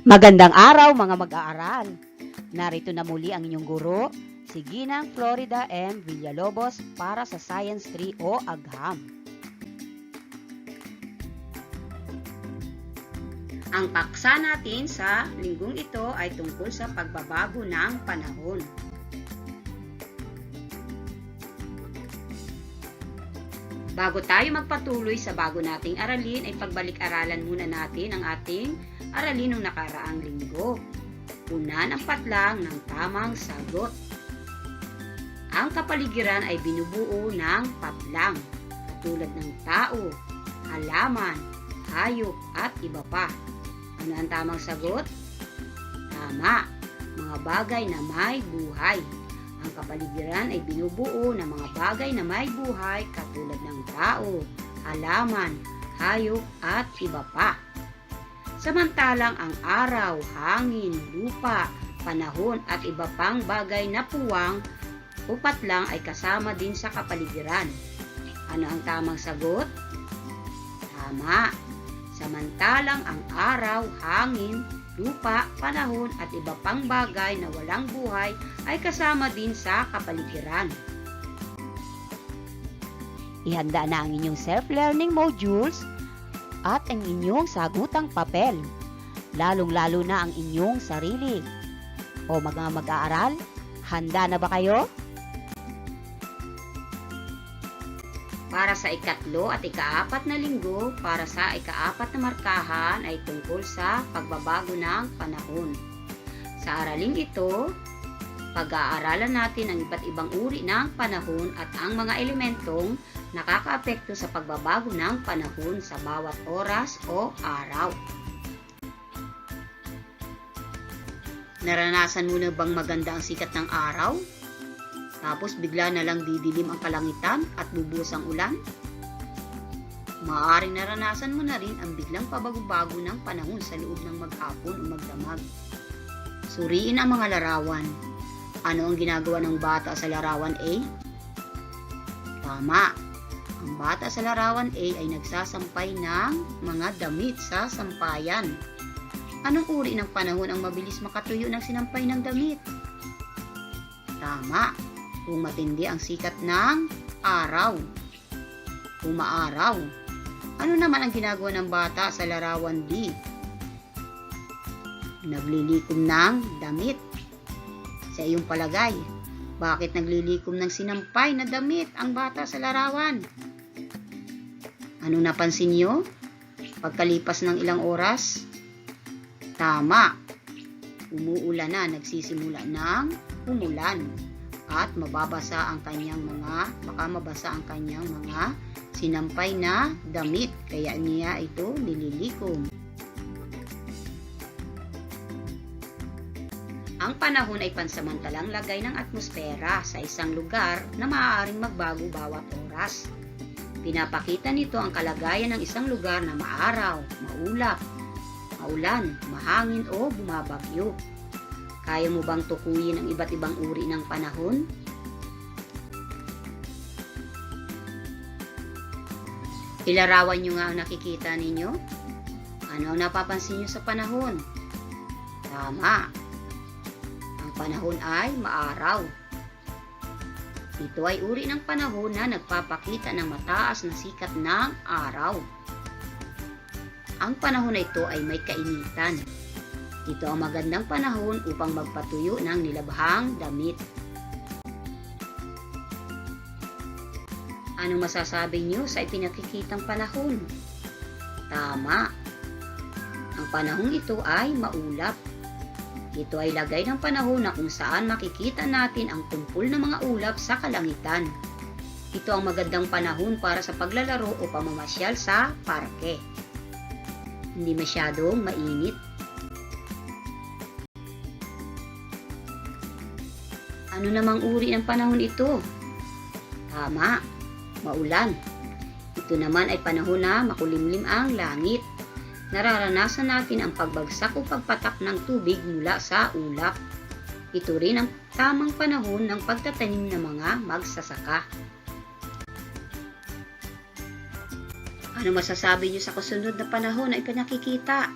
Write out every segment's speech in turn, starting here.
Magandang araw mga mag-aaral. Narito na muli ang inyong guro, si Ginang Florida M. Villalobos para sa Science 3 o Agham. Ang paksa natin sa linggong ito ay tungkol sa pagbabago ng panahon. Bago tayo magpatuloy sa bago nating aralin, ay pagbalik-aralan muna natin ang ating aralin ng nakaraang linggo. Unan ang patlang ng tamang sagot. Ang kapaligiran ay binubuo ng patlang, katulad ng tao, halaman, hayop at iba pa. Ano ang tamang sagot? Tama, mga bagay na may buhay. Ang kapaligiran ay binubuo ng mga bagay na may buhay katulad ng tao, halaman, hayop at iba pa. Samantalang ang araw, hangin, lupa, panahon at iba pang bagay na puwang o patlang ay kasama din sa kapaligiran. Ano ang tamang sagot? Tama. Samantalang ang araw, hangin, lupa, panahon at iba pang bagay na walang buhay ay kasama din sa kapaligiran. Ihanda na ang inyong self-learning modules at ang inyong sagutang papel, lalong-lalo na ang inyong sarili. O mga mag-aaral, handa na ba kayo? Para sa ikatlo at ikaapat na linggo, para sa ikaapat na markahan ay tungkol sa pagbabago ng panahon. Sa araling ito, pag-aaralan natin ang iba't ibang uri ng panahon at ang mga elementong nakakaapekto sa pagbabago ng panahon sa bawat oras o araw. Naranasan mo na bang maganda ang sikat ng araw? Tapos bigla na lang didilim ang kalangitan at bubuhos ang ulan? Maaaring naranasan mo na rin ang biglang pabago-bago ng panahon sa loob ng maghapon o magdamag. Suriin ang mga larawan. Ano ang ginagawa ng bata sa larawan A? Tama. Ang bata sa larawan A ay nagsasampay ng mga damit sa sampayan. Anong uri ng panahon ang mabilis makatuyo ng sinampay ng damit? Tama. Kung matindi ang sikat ng araw. Umaaraw. Ano naman ang ginagawa ng bata sa larawan B? Naglilikom ng damit. Sa iyong palagay, bakit naglilikom ng sinampay na damit ang bata sa larawan? Ano napansin niyo? Pagkalipas ng ilang oras? Tama. Umuulan na, nagsisimula ng umulan. At mabasa ang kanyang mga sinampay na damit, kaya niya ito nililikom. Ang panahon ay pansamantalang lagay ng atmosfera sa isang lugar na maaaring magbago bawat oras. Pinapakita nito ang kalagayan ng isang lugar na maaraw, maulap, maulan, mahangin o bumabagyo. Kaya mo bang tukuyin ang iba't ibang uri ng panahon? Ilarawan nyo nga ang nakikita ninyo. Ano ang napapansin nyo sa panahon? Tama. Ang panahon ay maaraw. Ito ay uri ng panahon na nagpapakita ng mataas na sikat ng araw. Ang panahon na ito ay may kainitan. Ito ang magandang panahon upang magpatuyo ng nilabhang damit. Anong masasabi niyo sa ipinakikitang panahon? Tama. Ang panahong ito ay maulap. Ito ay lagay ng panahon na kung saan makikita natin ang tumpol ng mga ulap sa kalangitan. Ito ang magandang panahon para sa paglalaro o pamamasyal sa parke. Hindi masyadong mainit. Ano namang uri ng panahon ito? Tama, maulan. Ito naman ay panahon na makulimlim ang langit. Nararanasan natin ang pagbagsak o pagpatak ng tubig mula sa ulap. Ito rin ang tamang panahon ng pagtatanim ng mga magsasaka. Ano masasabi niyo sa kasunod na panahon na ipinakikita?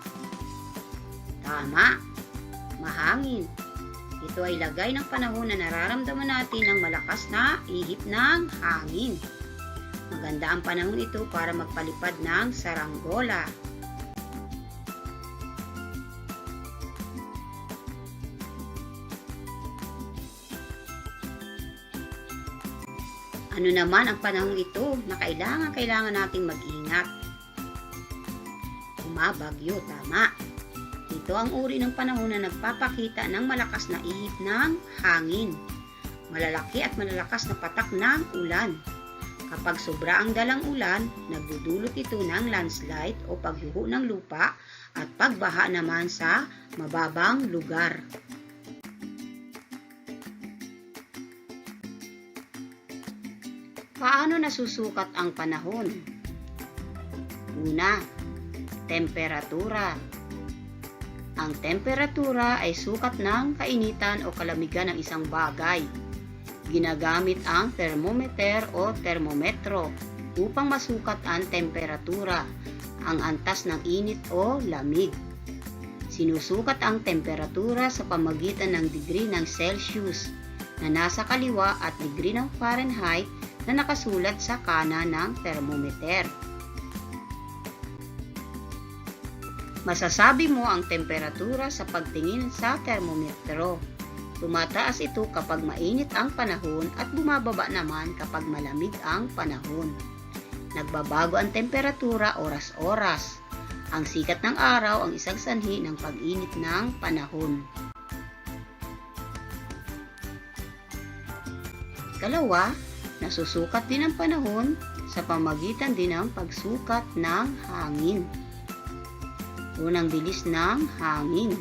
Tama, mahangin. Ito ay lagay ng panahon na nararamdaman natin ng malakas na ihip ng hangin. Maganda ang panahon ito para magpalipad ng saranggola. Ano naman ang panahong ito na kailangan nating mag-ingat? Bumabagyo, tama. Ito ang uri ng panahon na nagpapakita ng malakas na ihip ng hangin. Malalaki at malalakas na patak ng ulan. Kapag sobra ang dalang ulan, nagdudulot ito ng landslide o pagguho ng lupa at pagbaha naman sa mababang lugar. Paano nasusukat ang panahon? Una, temperatura. Ang temperatura ay sukat ng kainitan o kalamigan ng isang bagay. Ginagamit ang thermometer o termometro upang masukat ang temperatura, ang antas ng init o lamig. Sinusukat ang temperatura sa pamagitan ng degree ng Celsius na nasa kaliwa at degree ng Fahrenheit na nakasulat sa kanan ng thermometer. Masasabi mo ang temperatura sa pagtingin sa termometro. Tumataas ito kapag mainit ang panahon at bumababa naman kapag malamig ang panahon. Nagbabago ang temperatura oras-oras. Ang sikat ng araw ang isang sanhi ng pag-init ng panahon. Ikalawa, nasusukat din ang panahon sa pamagitan din ng pagsukat ng hangin. Unang bilis ng hangin.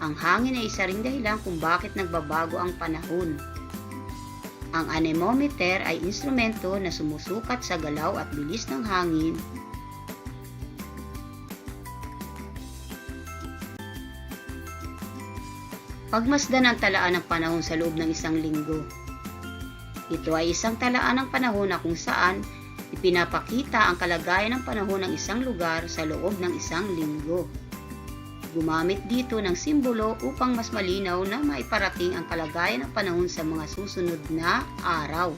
Ang hangin ay isa ring dahilan kung bakit nagbabago ang panahon. Ang anemometer ay instrumento na sumusukat sa galaw at bilis ng hangin. Pagmasdan ang talaan ng panahon sa loob ng isang linggo. Ito ay isang talaan ng panahon na kung saan ipinapakita ang kalagayan ng panahon ng isang lugar sa loob ng isang linggo. Gumamit dito ng simbolo upang mas malinaw na maiparating ang kalagayan ng panahon sa mga susunod na araw.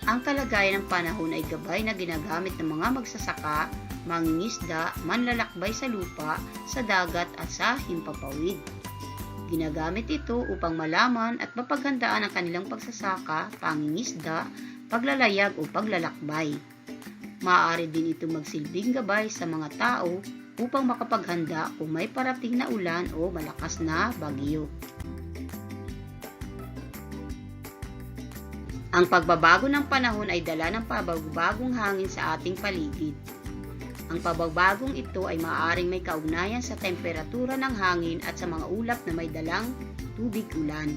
Ang kalagayan ng panahon ay gabay na ginagamit ng mga magsasaka, mangingisda, manlalakbay sa lupa, sa dagat at sa himpapawid. Ginagamit ito upang malaman at mapaghandaan ang kanilang pagsasaka, pangingisda, paglalayag o paglalakbay. Maaari din ito magsilbing gabay sa mga tao upang makapaghanda kung may parating na ulan o malakas na bagyo. Ang pagbabago ng panahon ay dala ng pabago-bagong hangin sa ating paligid. Ang pagbabagong ito ay maaaring may kaugnayan sa temperatura ng hangin at sa mga ulap na may dalang tubig ulan.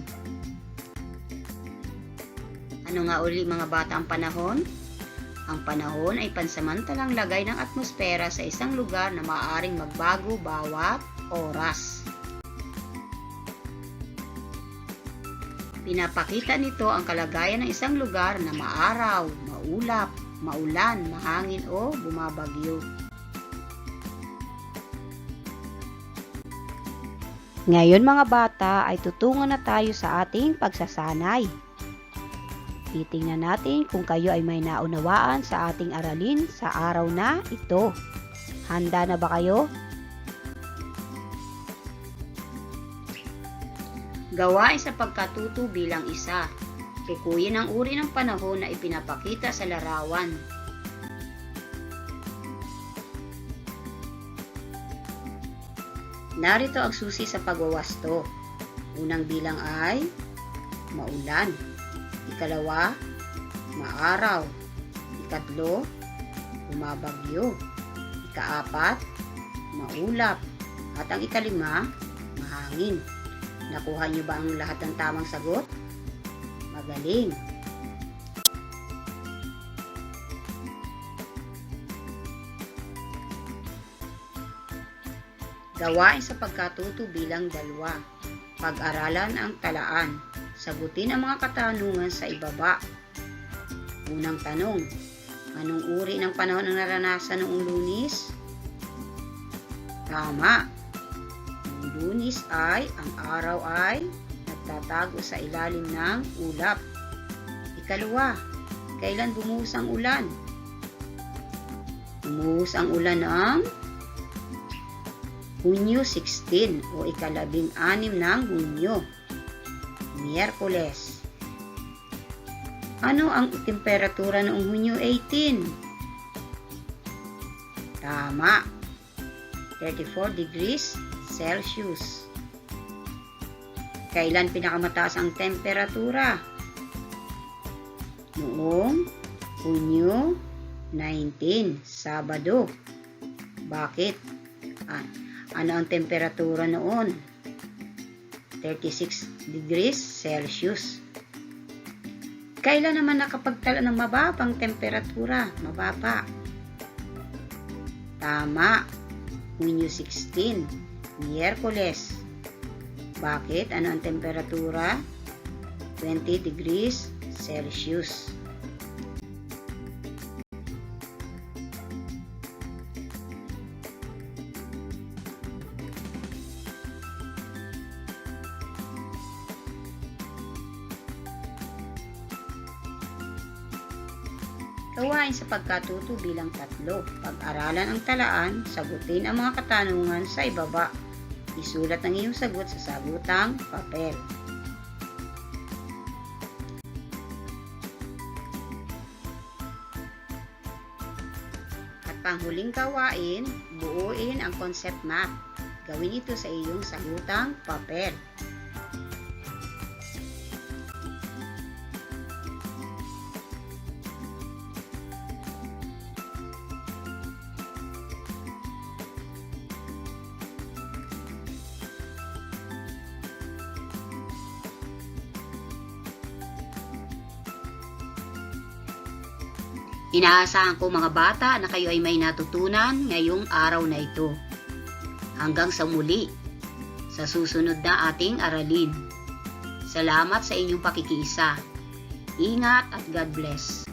Ano nga uli mga bata ang panahon? Ang panahon ay pansamantalang lagay ng atmosfera sa isang lugar na maaaring magbago bawat oras. Pinapakita nito ang kalagayan ng isang lugar na maaraw, maulap, maulan, mahangin o bumabagyo. Ngayon mga bata ay tutungo na tayo sa ating pagsasanay. Titingnan natin kung kayo ay may naunawaan sa ating aralin sa araw na ito. Handa na ba kayo? Gawain sa pagkatuto bilang isa. Tukuyin ang uri ng panahon na ipinapakita sa larawan. Narito ang susi sa pagwawasto. Unang bilang ay maulan. Ikalawa, maaraw. Ikatlo, bumabagyo. Ikaapat, maulap. At ang ikalima, mahangin. Nakuha niyo ba ang lahat ng tamang sagot? Magaling! Gawain sa pagkatuto bilang 2. Pag-aralan ang talaan. Sagutin ang mga katanungan sa ibaba. Unang tanong, anong uri ng panahon ang naranasan noong Lunes? Tama. Ang Lunes ay, ang araw ay nagtatago sa ilalim ng ulap. Ikalawa, kailan bumuhos ang ulan? Bumuhos ang ulan ng Hunyo 16 o ika-16 ng Hunyo, Miyerkules. Ano ang temperatura noong Hunyo 18? Tama, 34 degrees Celsius. Kailan pinakamataas ang temperatura? Noong Hunyo 19, Sabado. Bakit? Ano ang temperatura noon? 36 degrees Celsius. Kailan naman nakapagtala ng mababang temperatura? Mababa. Tama. Hunyo 16, Miyerkules. Bakit? Ano ang temperatura? 20 degrees Celsius. Gawain sa pagkatuto bilang 3. Pag-aralan ang talaan, sagutin ang mga katanungan sa ibaba. Isulat ang iyong sagot sa sagutang papel. At panghuling gawain, buuin ang concept map. Gawin ito sa iyong sagutang papel. Inaasahan ko mga bata na kayo ay may natutunan ngayong araw na ito. Hanggang sa muli, sa susunod na ating aralin. Salamat sa inyong pakikiisa. Ingat at God bless.